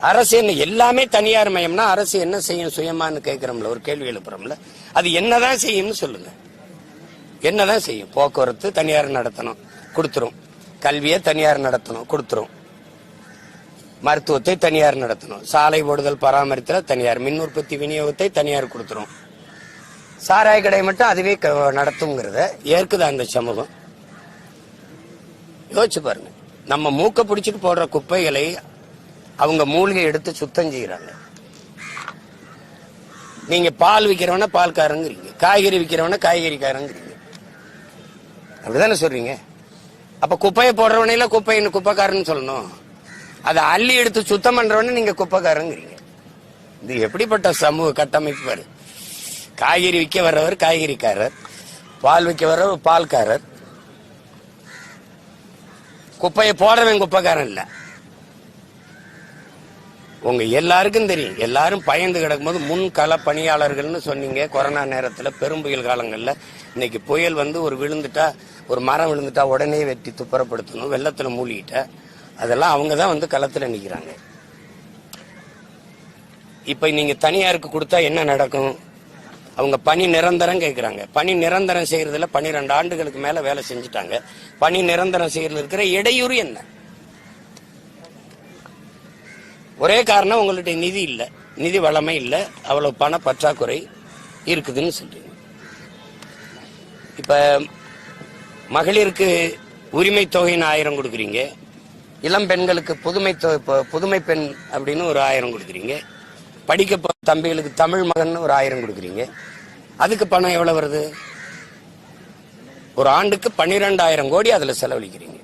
அரசு என்ன எல்லாமே தனியார் மயம்னா அரசு என்ன செய்யும் சுயமானு கேட்கிறோம்ல, ஒரு கேள்வி எழுப்புறோம்ல. அது என்னதான் செய்யும்னு சொல்லுங்க. என்னதான் செய்யும்? போக்குவரத்து தனியார் நடத்தணும், கொடுத்துரும். கல்வியை தனியார் நடத்தணும், கொடுத்துரும். மருத்துவத்தை தனியார் நடத்தணும். சாலை போடுதல் பராமரித்தல தனியார். மின் உற்பத்தி விநியோகத்தை தனியார் கொடுத்துரும். சாராய கடை மட்டும் அதுவே நடத்துங்கிறத ஏற்குதா அந்த சமூகம்? யோசிச்சு பாருங்க. நம்ம மூக்க பிடிச்சிட்டு போடுற குப்பைகளை அவங்க மூலிகை எடுத்து சுத்தம் செய்யறாங்க. நீங்க பால் விக்கிறவன பால்காரங்கிறீங்க, காய்கறி விக்கிறவன காய்கறிக்காரங்கிறீங்க. அப்படிதானே சொல்றீங்க? அப்ப குப்பையை போடுறவனையில குப்பைக்காரன்னு சொல்லணும். அதை அள்ளி எடுத்து சுத்தம் பண்றவன நீங்க குப்பைக்காரங்கிறீங்க. இது எப்படிப்பட்ட சமூக கட்டமைப்பு பாரு. காய்கறி விற்க வர்றவர் காய்கறிக்காரர், பால் விற்க வர்றவர் பால்காரர், குப்பையை போடுறவன் குப்பைக்காரன் இல்ல. உங்க எல்லாருக்கும் தெரியும். எல்லாரும் பயந்து கிடக்கும்போது முன் கள பணியாளர்கள்னு சொன்னீங்க. கொரோனா நேரத்தில் பெரும் புயல் காலங்கள்ல இன்னைக்கு புயல் ஒரு விழுந்துட்டா, ஒரு மரம் விழுந்துட்டா உடனே வெட்டி துப்புரப்படுத்தணும், வெள்ளத்துல மூழ்கிட்ட அதெல்லாம் அவங்க தான் களத்துல நிக்கிறாங்க. இப்ப நீங்க தனியாருக்கு கொடுத்தா என்ன நடக்கும்? அவங்க பணி நிரந்தரம் கேட்கிறாங்க. பணி நிரந்தரம் செய்யறதுல 12 ஆண்டுகளுக்கு மேல வேலை செஞ்சுட்டாங்க. பணி நிரந்தரம் செய்யறதுல இருக்கிற இடையூறு என்ன? ஒரே காரணம், உங்களுடைய நிதி இல்ல, நிதி வளமை இல்ல, அவ்வளவு பண பற்றாக்குறை இருக்குதுன்னு சொல்றீங்க. இப்ப மகளிருக்கு உரிமை தொகைன்னு 1000 கொடுக்குறீங்க. இளம் பெண்களுக்கு புதுமை பெண் அப்படின்னு ஒரு 1000 கொடுக்குறீங்க. படிக்க தம்பிகளுக்கு தமிழ் மகன் ஒரு 1000 கொடுக்குறீங்க. அதுக்கு பணம் எவ்வளவு வருது? ஒரு ஆண்டுக்கு 12,000 கோடி அதுல செலவழிக்கிறீங்க.